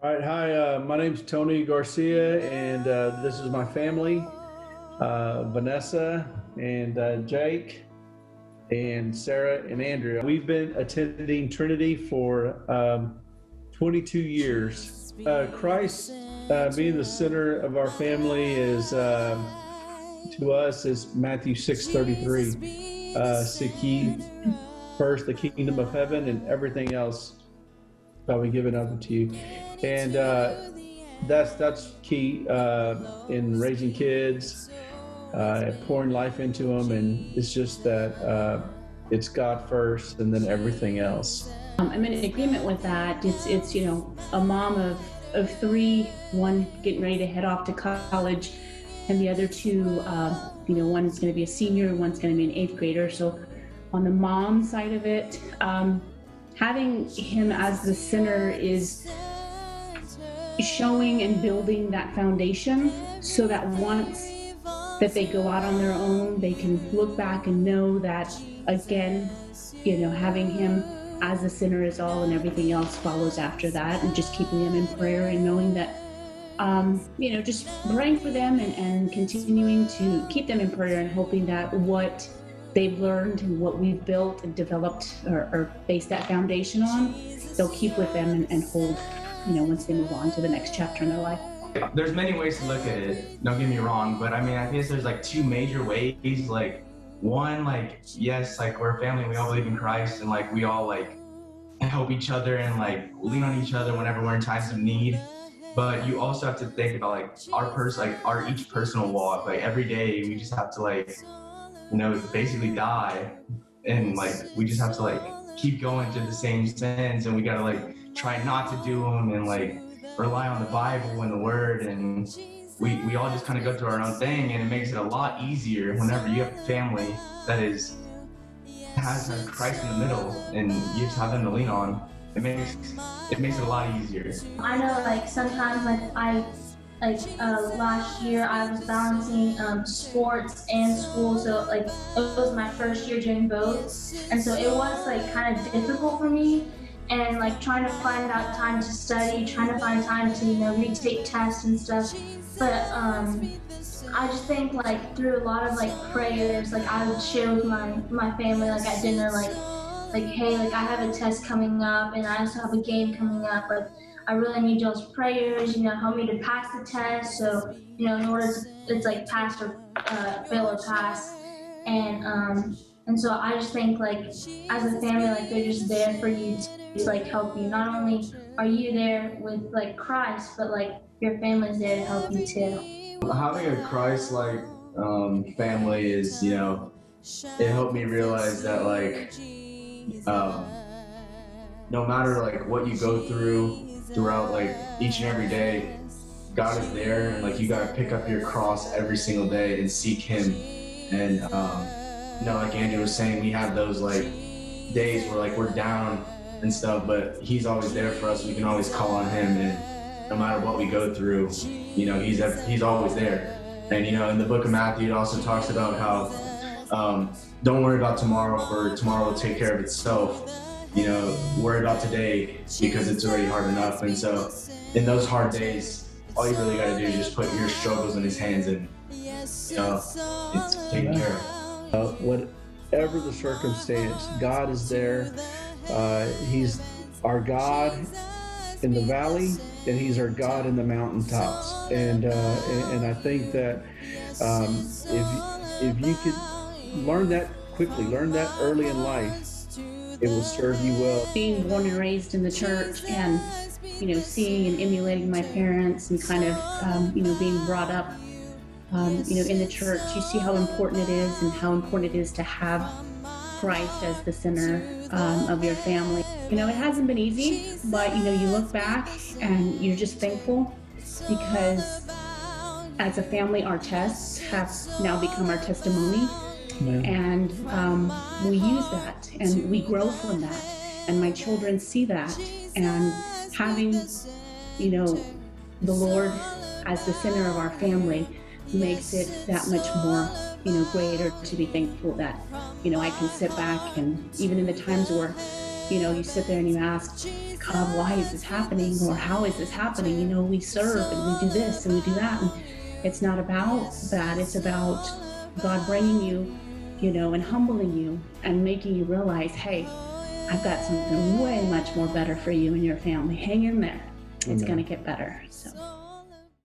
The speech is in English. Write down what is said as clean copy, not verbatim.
All right, hi. My name's Tony Garcia, and this is my family, Vanessa and Jake and Sarah and Andrea. We've been attending Trinity for 22 years. Christ being the center of our family is to us is Matthew 6:33. Seek ye first the kingdom of heaven, and everything else shall be given unto you. And that's key in raising kids, pouring life into them, and it's just that it's God first, and then everything else. I'm in agreement with that. It's a mom of three, one getting ready to head off to college, and the other two, one's going to be a senior, one's going to be an eighth grader. So on the mom side of it, having him as the center is showing and building that foundation so that once that they go out on their own, they can look back and know that, again, having him as the center is all, and everything else follows after that, and just keeping them in prayer and knowing that, just praying for them and continuing to keep them in prayer and hoping that what they've learned and what we've built and developed or based that foundation on, they'll keep with them and hold, once they move on to the next chapter in their life. There's many ways to look at it, don't get me wrong, but I guess there's like two major ways. Like one, like, yes, like we're a family, we all believe in Christ, and like we all like help each other and like lean on each other whenever we're in times of need. But you also have to think about like our each personal walk. Like every day we just have to basically die, and like we just have to like keep going through the same sins, and we gotta like try not to do them, and like rely on the Bible and the Word, and we all just kind of go through our own thing, and it makes it a lot easier whenever you have a family that has Christ in the middle, and you just have them to lean on. It makes it a lot easier. I know, like sometimes, last year I was balancing sports and school, so like it was my first year doing both, and so it was like kind of difficult for me, and like trying to find out time to study, trying to find time to retake tests and stuff. But I just think like through a lot of like prayers, like I would share with my family, like at dinner, like hey, like I have a test coming up and I also have a game coming up, like I really need y'all's prayers, help me to pass the test. So, in order to, it's like pass or fail or pass. And so I just think like as a family, like they're just there for you to like help you. Not only are you there with like Christ, but like your family's there to help you too. Having a Christ-like family is, it helped me realize that like no matter like what you go throughout like each and every day, God is there, and like you gotta pick up your cross every single day and seek Him. And like Andrew was saying, we have those like days where like we're down and stuff, but He's always there for us. We can always call on Him, and no matter what we go through, He's always there. And in the book of Matthew, it also talks about how don't worry about tomorrow, for tomorrow will take care of itself. Worry about today because it's already hard enough. And so in those hard days, all you really got to do is just put your struggles in His hands, and it's taken care of. Whatever the circumstance, God is there. He's our God in the valley, and He's our God in the mountaintops. And I think that if you could learn that quickly, learn that early in life, it will serve you well. Being born and raised in the church, and seeing and emulating my parents, and kind of being brought up in the church, you see how important it is, and how important it is to have Christ as the center of your family. It hasn't been easy, but you look back and you're just thankful, because as a family, our tests have now become our testimony. Amen. And we use that, and we grow from that, and my children see that, and having the Lord as the center of our family makes it that much more greater to be thankful that I can sit back, and even in the times where you sit there and you ask, God, why is this happening? Or how is this happening? You know, we serve and we do this and we do that. And it's not about that. It's about God bringing you, you know, and humbling you and making you realize, hey, I've got something way much more better for you and your family. Hang in there. It's going to get better. So.